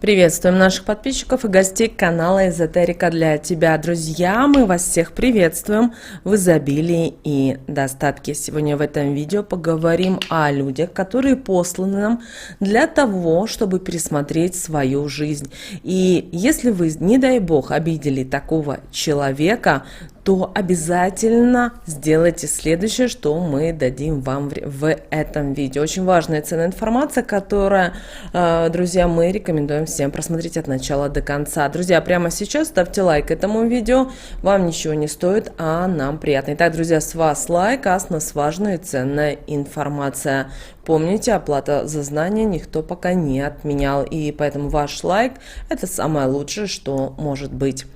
Приветствуем наших подписчиков и гостей канала Эзотерика для тебя. Друзья, мы вас всех приветствуем в изобилии и достатке. Сегодня в этом видео поговорим о людях, которые посланы нам для того, чтобы пересмотреть свою жизнь. И если вы, не дай бог, обидели такого человека, то обязательно сделайте следующее, что мы дадим вам в этом видео. Очень важная и ценная информация, которая, друзья, мы рекомендуем всем просмотреть от начала до конца. Друзья, прямо сейчас ставьте лайк этому видео, вам ничего не стоит, а нам приятно. Итак, друзья, с вас лайк, а с нас важная и ценная информация. Помните, оплата за знания никто пока не отменял, и поэтому ваш лайк – это самое лучшее, что может быть.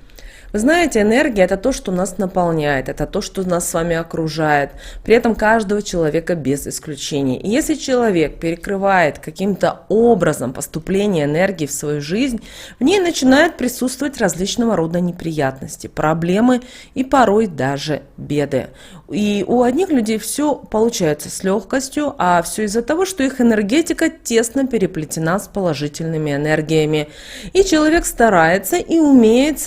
Вы знаете, энергия – это то, что нас наполняет, это то, что нас с вами окружает, при этом каждого человека без исключения. И если человек перекрывает каким-то образом поступление энергии в свою жизнь, в ней начинают присутствовать различного рода неприятности, проблемы и порой даже беды. И у одних людей все получается с легкостью, а все из-за того, что их энергетика тесно переплетена с положительными энергиями. И человек старается и умеет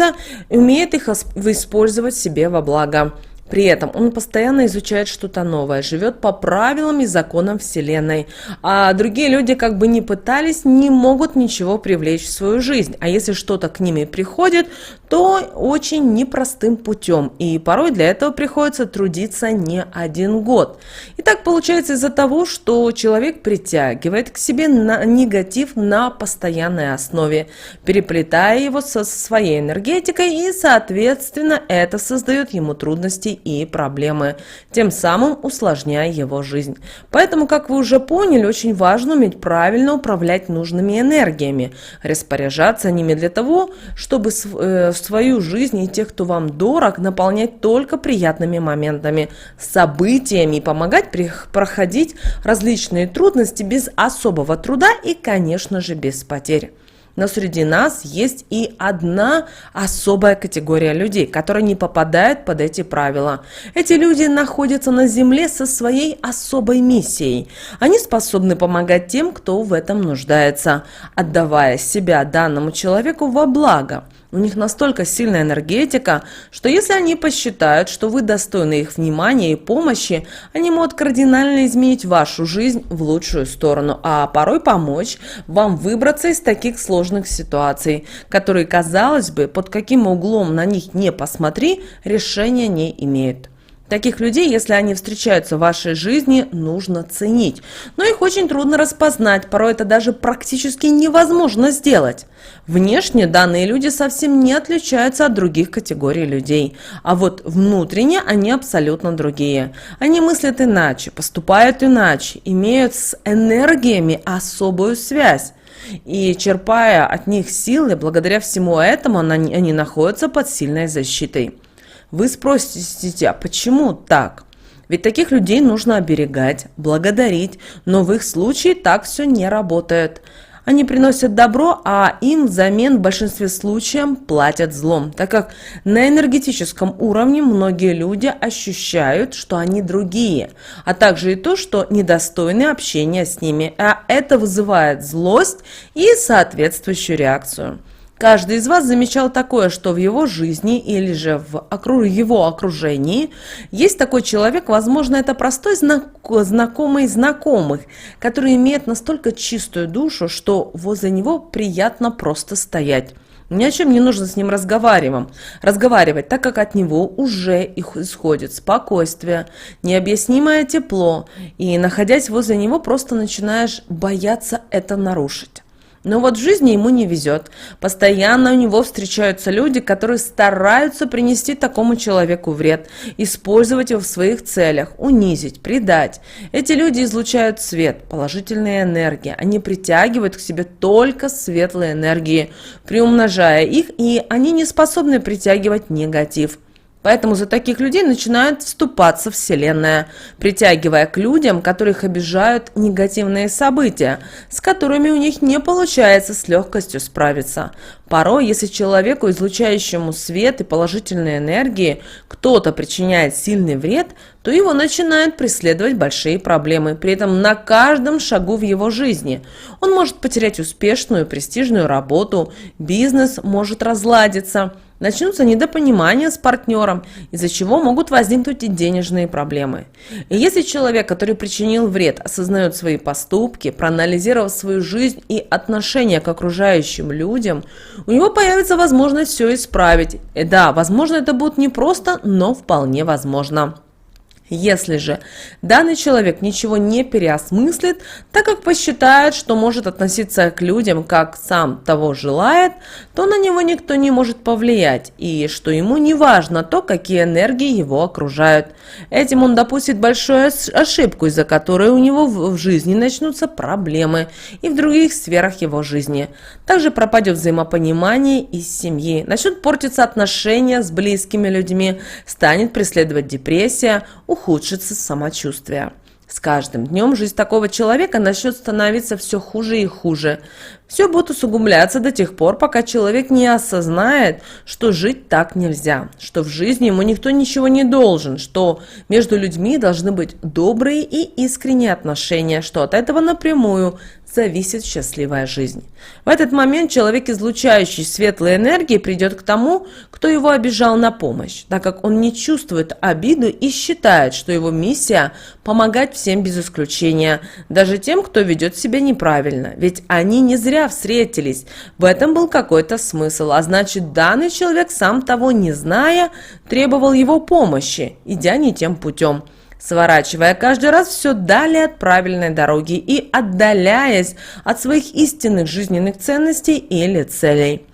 их использовать себе во благо. При этом он постоянно изучает что-то новое, живет по правилам и законам Вселенной. А другие люди, как бы ни пытались, не могут ничего привлечь в свою жизнь. А если что-то к ним и приходит, то очень непростым путем. И порой для этого приходится трудиться не один год. И так получается из-за того, что человек притягивает к себе негатив на постоянной основе, переплетая его со своей энергетикой, и, соответственно, это создает ему трудности и проблемы, тем самым усложняя его жизнь. Поэтому, как вы уже поняли, очень важно уметь правильно управлять нужными энергиями, распоряжаться ними для того, чтобы свою жизнь и тех, кто вам дорог, наполнять только приятными моментами, событиями и помогать проходить различные трудности без особого труда и, конечно же, без потерь. Но среди нас есть и одна особая категория людей, которые не попадают под эти правила. Эти люди находятся на Земле со своей особой миссией. Они способны помогать тем, кто в этом нуждается, отдавая себя данному человеку во благо. У них настолько сильная энергетика, что если они посчитают, что вы достойны их внимания и помощи, они могут кардинально изменить вашу жизнь в лучшую сторону, а порой помочь вам выбраться из таких сложных ситуаций, которые, казалось бы, под каким углом на них не посмотри, решения не имеют. Таких людей, если они встречаются в вашей жизни, нужно ценить. Но их очень трудно распознать, порой это даже практически невозможно сделать. Внешне данные люди совсем не отличаются от других категорий людей. А вот внутренне они абсолютно другие. Они мыслят иначе, поступают иначе, имеют с энергиями особую связь. И черпая от них силы, благодаря всему этому они находятся под сильной защитой. Вы спросите, а почему так? Ведь таких людей нужно оберегать, благодарить, но в их случае так все не работает. Они приносят добро, а им взамен в большинстве случаев платят злом, так как на энергетическом уровне многие люди ощущают, что они другие, а также и то, что недостойны общения с ними, а это вызывает злость и соответствующую реакцию. Каждый из вас замечал такое, что в его жизни или же в его окружении есть такой человек, возможно, это простой знакомый знакомых, который имеет настолько чистую душу, что возле него приятно просто стоять. Ни о чем не нужно с ним разговаривать, так как от него уже исходит спокойствие, необъяснимое тепло, и, находясь возле него, просто начинаешь бояться это нарушить. Но вот в жизни ему не везет. Постоянно у него встречаются люди, которые стараются принести такому человеку вред, использовать его в своих целях, унизить, предать. Эти люди излучают свет, положительные энергии. Они притягивают к себе только светлые энергии, приумножая их, и они не способны притягивать негатив. Поэтому за таких людей начинает вступаться Вселенная, притягивая к людям, которых обижают негативные события, с которыми у них не получается с легкостью справиться. Порой, если человеку, излучающему свет и положительные энергии, кто-то причиняет сильный вред, то его начинают преследовать большие проблемы, при этом на каждом шагу в его жизни. Он может потерять успешную, престижную работу, бизнес может разладиться, начнутся недопонимания с партнером, из-за чего могут возникнуть и денежные проблемы. И если человек, который причинил вред, осознает свои поступки, проанализировав свою жизнь и отношение к окружающим людям, у него появится возможность все исправить. И да, возможно, это будет непросто, но вполне возможно. Если же данный человек ничего не переосмыслит, так как посчитает, что может относиться к людям, как сам того желает, то на него никто не может повлиять, и что ему не важно то, какие энергии его окружают. Этим он допустит большую ошибку, из-за которой у него в жизни начнутся проблемы и в других сферах его жизни. Также пропадет взаимопонимание из семьи, начнут портиться отношения с близкими людьми, станет преследовать депрессия, ухудшится самочувствие. С каждым днем жизнь такого человека начнет становиться все хуже и хуже. Все будет усугубляться до тех пор, пока человек не осознает, что жить так нельзя, что в жизни ему никто ничего не должен, что между людьми должны быть добрые и искренние отношения, что от этого напрямую зависит счастливая жизнь. В этот момент человек, излучающий светлые энергии, придет к тому, кто его обижал, на помощь, так как он не чувствует обиду и считает, что его миссия – помогать всем без исключения, даже тем, кто ведет себя неправильно, ведь они не зря встретились, в этом был какой-то смысл, а значит, данный человек, сам того не зная, требовал его помощи, идя не тем путем, сворачивая каждый раз все далее от правильной дороги и отдаляясь от своих истинных жизненных ценностей или целей.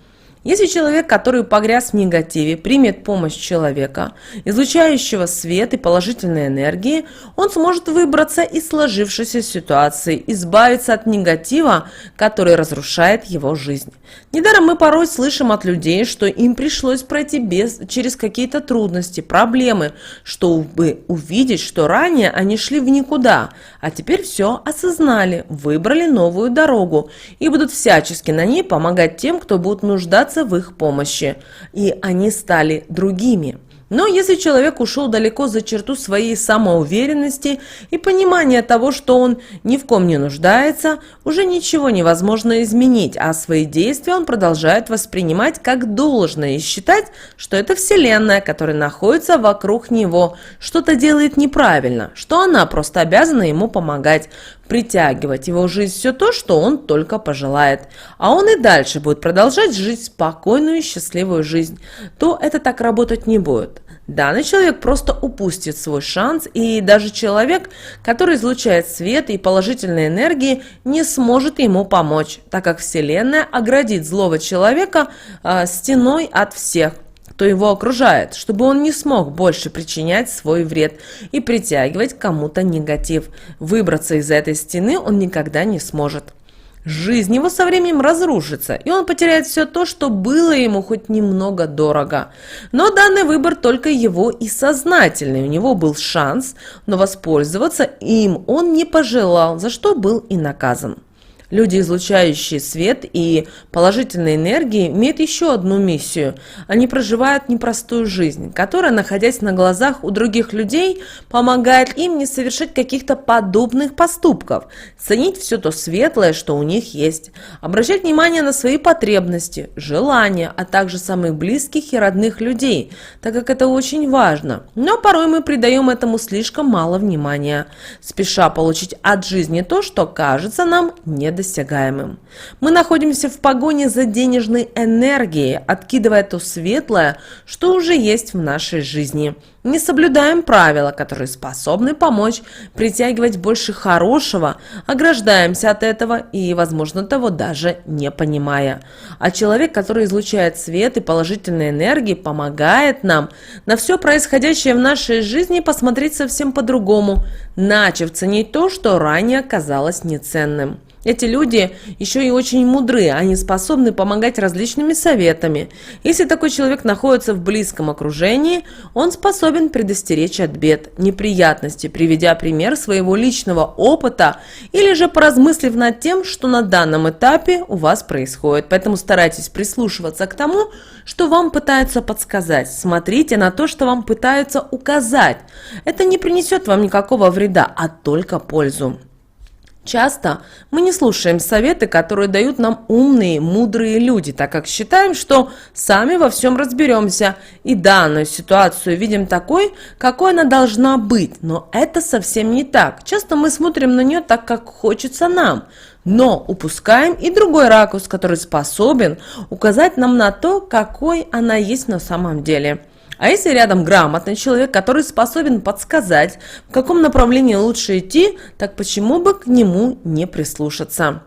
Если человек, который погряз в негативе, примет помощь человека, излучающего свет и положительные энергии, он сможет выбраться из сложившейся ситуации, избавиться от негатива, который разрушает его жизнь. Недаром мы порой слышим от людей, что им пришлось пройти через какие-то трудности, проблемы, чтобы увидеть, что ранее они шли в никуда, а теперь все осознали, выбрали новую дорогу и будут всячески на ней помогать тем, кто будет нуждаться в их помощи, и они стали другими. Но если человек ушел далеко за черту своей самоуверенности и понимания того, что он ни в ком не нуждается, уже ничего невозможно изменить, а свои действия он продолжает воспринимать как должное и считать, что это Вселенная, которая находится вокруг него, что-то делает неправильно, что она просто обязана ему помогать, притягивать в его жизнь все то, что он только пожелает. А он и дальше будет продолжать жить спокойную и счастливую жизнь. То это так работать не будет. Данный человек просто упустит свой шанс, и даже человек, который излучает свет и положительные энергии, не сможет ему помочь, так как Вселенная оградит злого человека стеной от всех, кто его окружает, чтобы он не смог больше причинять свой вред и притягивать к кому-то негатив. Выбраться из этой стены он никогда не сможет. Жизнь его со временем разрушится, и он потеряет все то, что было ему хоть немного дорого. Но данный выбор только его и сознательный. У него был шанс, но воспользоваться им он не пожелал, за что был и наказан. Люди, излучающие свет и положительные энергии, имеют еще одну миссию. Они проживают непростую жизнь, которая, находясь на глазах у других людей, помогает им не совершать каких-то подобных поступков, ценить все то светлое, что у них есть, обращать внимание на свои потребности, желания, а также самых близких и родных людей, так как это очень важно. Но порой мы придаем этому слишком мало внимания, спеша получить от жизни то, что кажется нам недостижимым. Мы находимся в погоне за денежной энергией, откидывая то светлое, что уже есть в нашей жизни. Не соблюдаем правила, которые способны помочь притягивать больше хорошего, ограждаемся от этого и, возможно, того даже не понимая. А человек, который излучает свет и положительные энергии, помогает нам на все происходящее в нашей жизни посмотреть совсем по-другому, начав ценить то, что ранее казалось неценным. Эти люди еще и очень мудры, они способны помогать различными советами. Если такой человек находится в близком окружении, он способен предостеречь от бед, неприятностей, приведя пример своего личного опыта или же поразмыслив над тем, что на данном этапе у вас происходит. Поэтому старайтесь прислушиваться к тому, что вам пытаются подсказать. Смотрите на то, что вам пытаются указать. Это не принесет вам никакого вреда, а только пользу. Часто мы не слушаем советы, которые дают нам умные, мудрые люди, так как считаем, что сами во всем разберемся и данную ситуацию видим такой, какой она должна быть. Но это совсем не так. Часто мы смотрим на нее так, как хочется нам, но упускаем и другой ракурс, который способен указать нам на то, какой она есть на самом деле. А если рядом грамотный человек, который способен подсказать, в каком направлении лучше идти, так почему бы к нему не прислушаться?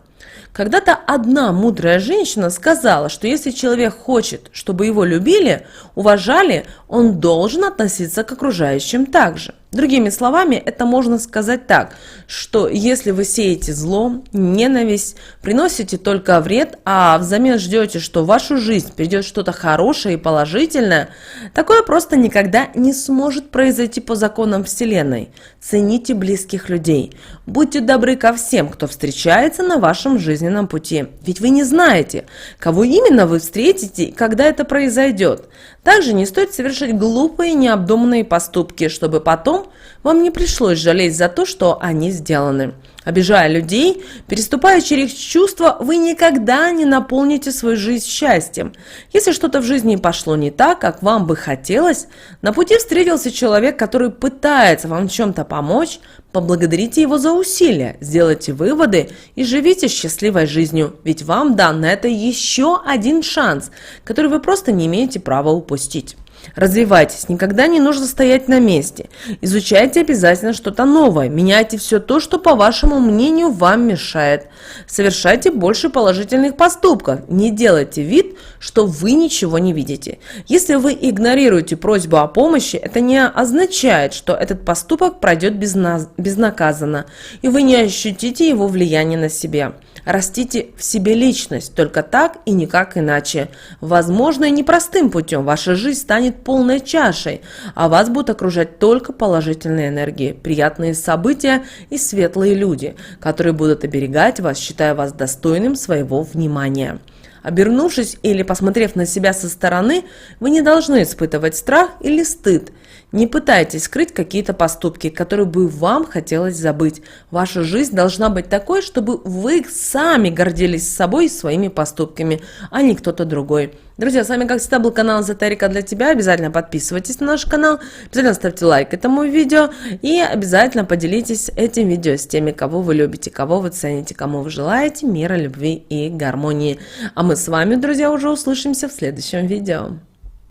Когда-то одна мудрая женщина сказала, что если человек хочет, чтобы его любили, уважали, он должен относиться к окружающим так же. Другими словами, это можно сказать так, что если вы сеете зло, ненависть, приносите только вред, а взамен ждете, что в вашу жизнь придет что-то хорошее и положительное, такое просто никогда не сможет произойти по законам Вселенной. Цените близких людей. Будьте добры ко всем, кто встречается на вашем жизненном пути. Ведь вы не знаете, кого именно вы встретите и когда это произойдет. Также не стоит совершать глупые, необдуманные поступки, чтобы потом вам не пришлось жалеть за то, что они сделаны. Обижая людей, переступая через чувства, вы никогда не наполните свою жизнь счастьем. Если что-то в жизни пошло не так, как вам бы хотелось, на пути встретился человек, который пытается вам в чем-то помочь, поблагодарите его за усилия, сделайте выводы и живите счастливой жизнью, ведь вам дан на это еще один шанс, который вы просто не имеете права упустить. Развивайтесь, никогда не нужно стоять на месте. Изучайте обязательно что-то новое, меняйте все то, что, по вашему мнению, вам мешает. Совершайте больше положительных поступков, не делайте вид, что вы ничего не видите. Если вы игнорируете просьбу о помощи, это не означает, что этот поступок пройдет безнаказанно, и вы не ощутите его влияние на себя. Растите в себе личность, только так и никак иначе. Возможно, и непростым путем ваша жизнь станет полной чашей, а вас будут окружать только положительные энергии, приятные события и светлые люди, которые будут оберегать вас, считая вас достойным своего внимания. Обернувшись или посмотрев на себя со стороны, вы не должны испытывать страх или стыд. Не пытайтесь скрыть какие-то поступки, которые бы вам хотелось забыть. Ваша жизнь должна быть такой, чтобы вы сами гордились собой и своими поступками, а не кто-то другой. Друзья, с вами, как всегда, был канал Эзотерика для тебя. Обязательно подписывайтесь на наш канал, обязательно ставьте лайк этому видео и обязательно поделитесь этим видео с теми, кого вы любите, кого вы цените, кому вы желаете мира, любви и гармонии. А мы с вами, друзья, уже услышимся в следующем видео.